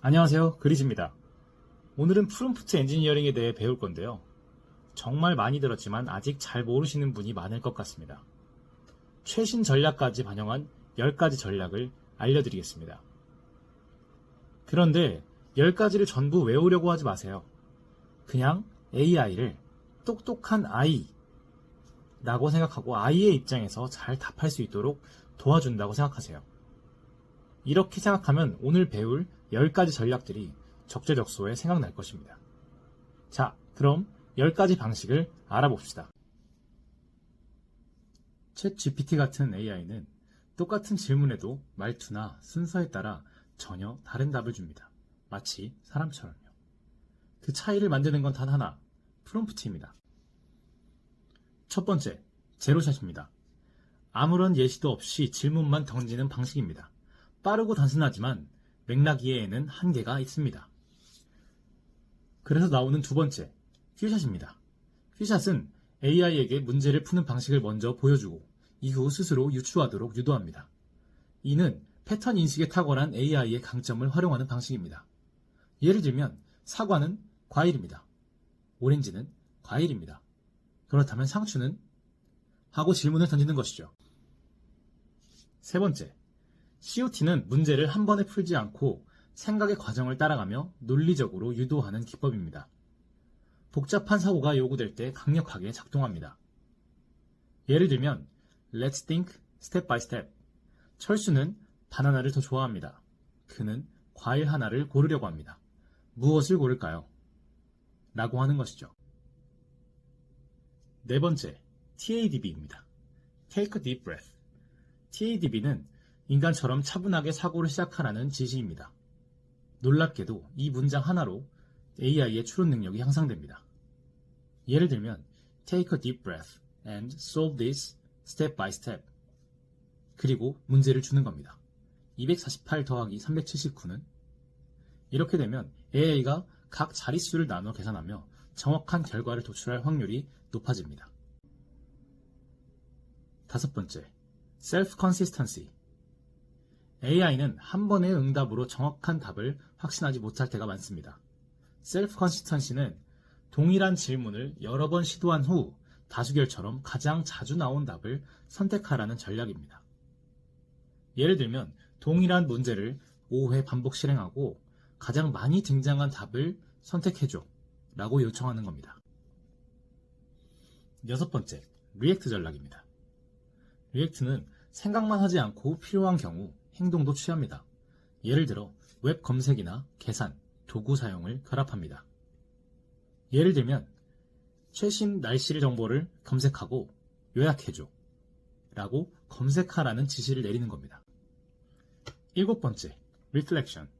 안녕하세요, 그리즈입니다. 오늘은 프롬프트 엔지니어링에 대해 배울 건데요. 정말 많이 들었지만 아직 잘 모르시는 분이 많을 것 같습니다. 최신 전략까지 반영한 10가지 전략을 알려드리겠습니다. 그런데 10가지를 전부 외우려고 하지 마세요. 그냥 AI를 똑똑한 아이라고 생각하고 아이의 입장에서 잘 답할 수 있도록 도와준다고 생각하세요. 이렇게 생각하면 오늘 배울 10가지 전략들이 적재적소에 생각날 것입니다. 자, 그럼 10가지 방식을 알아봅시다. 챗 GPT 같은 AI는 똑같은 질문에도 말투나 순서에 따라 전혀 다른 답을 줍니다. 마치 사람처럼요. 그 차이를 만드는 건 단 하나, 프롬프트입니다. 첫 번째, 제로샷입니다. 아무런 예시도 없이 질문만 던지는 방식입니다. 빠르고 단순하지만 맥락 이해에는 한계가 있습니다. 그래서 나오는 두 번째, 퓨샷입니다. 퓨샷은 AI에게 문제를 푸는 방식을 먼저 보여주고 이후 스스로 유추하도록 유도합니다. 이는 패턴 인식에 탁월한 AI의 강점을 활용하는 방식입니다. 예를 들면 사과는 과일입니다. 오렌지는 과일입니다. 그렇다면 상추는? 하고 질문을 던지는 것이죠. 세 번째, COT는 문제를 한 번에 풀지 않고 생각의 과정을 따라가며 논리적으로 유도하는 기법입니다. 복잡한 사고가 요구될 때 강력하게 작동합니다. 예를 들면 Let's think step by step. 철수는 바나나를 더 좋아합니다. 그는 과일 하나를 고르려고 합니다. 무엇을 고를까요? 라고 하는 것이죠. 네 번째, TADB입니다. Take a deep breath. TADB는 인간처럼 차분하게 사고를 시작하라는 지시입니다. 놀랍게도 이 문장 하나로 AI의 추론 능력이 향상됩니다. 예를 들면 Take a deep breath and solve this step by step. 그리고 문제를 주는 겁니다. 248 더하기 379는? 이렇게 되면 AI가 각 자릿수를 나눠 계산하며 정확한 결과를 도출할 확률이 높아집니다. 다섯 번째, self-consistency. AI는 한 번의 응답으로 정확한 답을 확신하지 못할 때가 많습니다. self-consistency는 동일한 질문을 여러 번 시도한 후 다수결처럼 가장 자주 나온 답을 선택하라는 전략입니다. 예를 들면 동일한 문제를 5회 반복 실행하고 가장 많이 등장한 답을 선택해줘 라고 요청하는 겁니다. 여섯 번째, 리액트 전략입니다. 리액트는 생각만 하지 않고 필요한 경우 행동도 취합니다. 예를 들어 웹 검색이나 계산, 도구 사용을 결합합니다. 예를 들면 최신 날씨 정보를 검색하고 요약해줘 라고 검색하라는 지시를 내리는 겁니다. 일곱 번째, Reflection.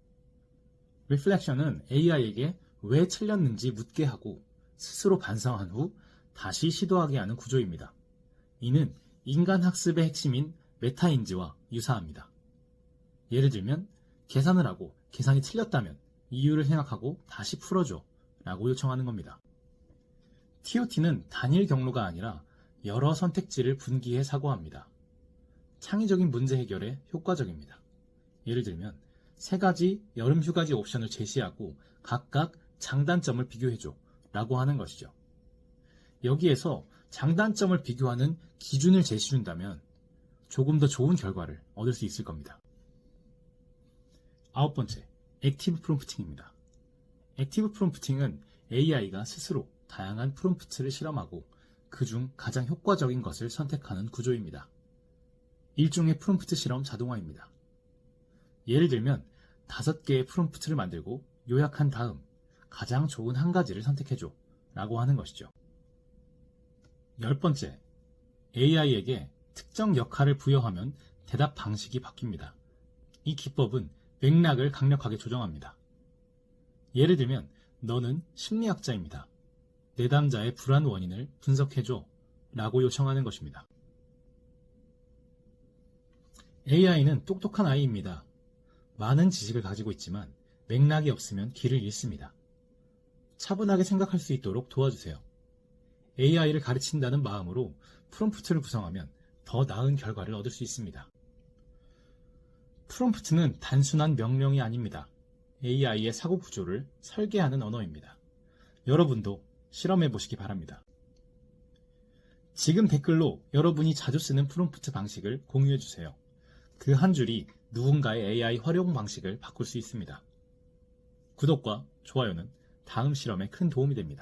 Reflection은 AI에게 왜 틀렸는지 묻게 하고 스스로 반성한 후 다시 시도하게 하는 구조입니다. 이는 인간 학습의 핵심인 메타인지와 유사합니다. 예를 들면 계산을 하고 계산이 틀렸다면 이유를 생각하고 다시 풀어줘 라고 요청하는 겁니다. TOT는 단일 경로가 아니라 여러 선택지를 분기해 사고합니다. 창의적인 문제 해결에 효과적입니다. 예를 들면 세 가지 여름 휴가지 옵션을 제시하고 각각 장단점을 비교해줘 라고 하는 것이죠. 여기에서 장단점을 비교하는 기준을 제시준다면 조금 더 좋은 결과를 얻을 수 있을 겁니다. 아홉 번째, 액티브 프롬프팅입니다. 액티브 프롬프팅은 AI가 스스로 다양한 프롬프트를 실험하고 그중 가장 효과적인 것을 선택하는 구조입니다. 일종의 프롬프트 실험 자동화입니다. 예를 들면 5개의 프롬프트를 만들고 요약한 다음 가장 좋은 한 가지를 선택해줘 라고 하는 것이죠. 열 번째, AI에게 특정 역할을 부여하면 대답 방식이 바뀝니다. 이 기법은 맥락을 강력하게 조정합니다. 예를 들면 너는 심리학자입니다. 내담자의 불안 원인을 분석해줘 라고 요청하는 것입니다. AI는 똑똑한 아이입니다. 많은 지식을 가지고 있지만 맥락이 없으면 길을 잃습니다. 차분하게 생각할 수 있도록 도와주세요. AI를 가르친다는 마음으로 프롬프트를 구성하면 더 나은 결과를 얻을 수 있습니다. 프롬프트는 단순한 명령이 아닙니다. AI의 사고 구조를 설계하는 언어입니다. 여러분도 실험해 보시기 바랍니다. 지금 댓글로 여러분이 자주 쓰는 프롬프트 방식을 공유해 주세요. 그 한 줄이 누군가의 AI 활용 방식을 바꿀 수 있습니다. 구독과 좋아요는 다음 실험에 큰 도움이 됩니다.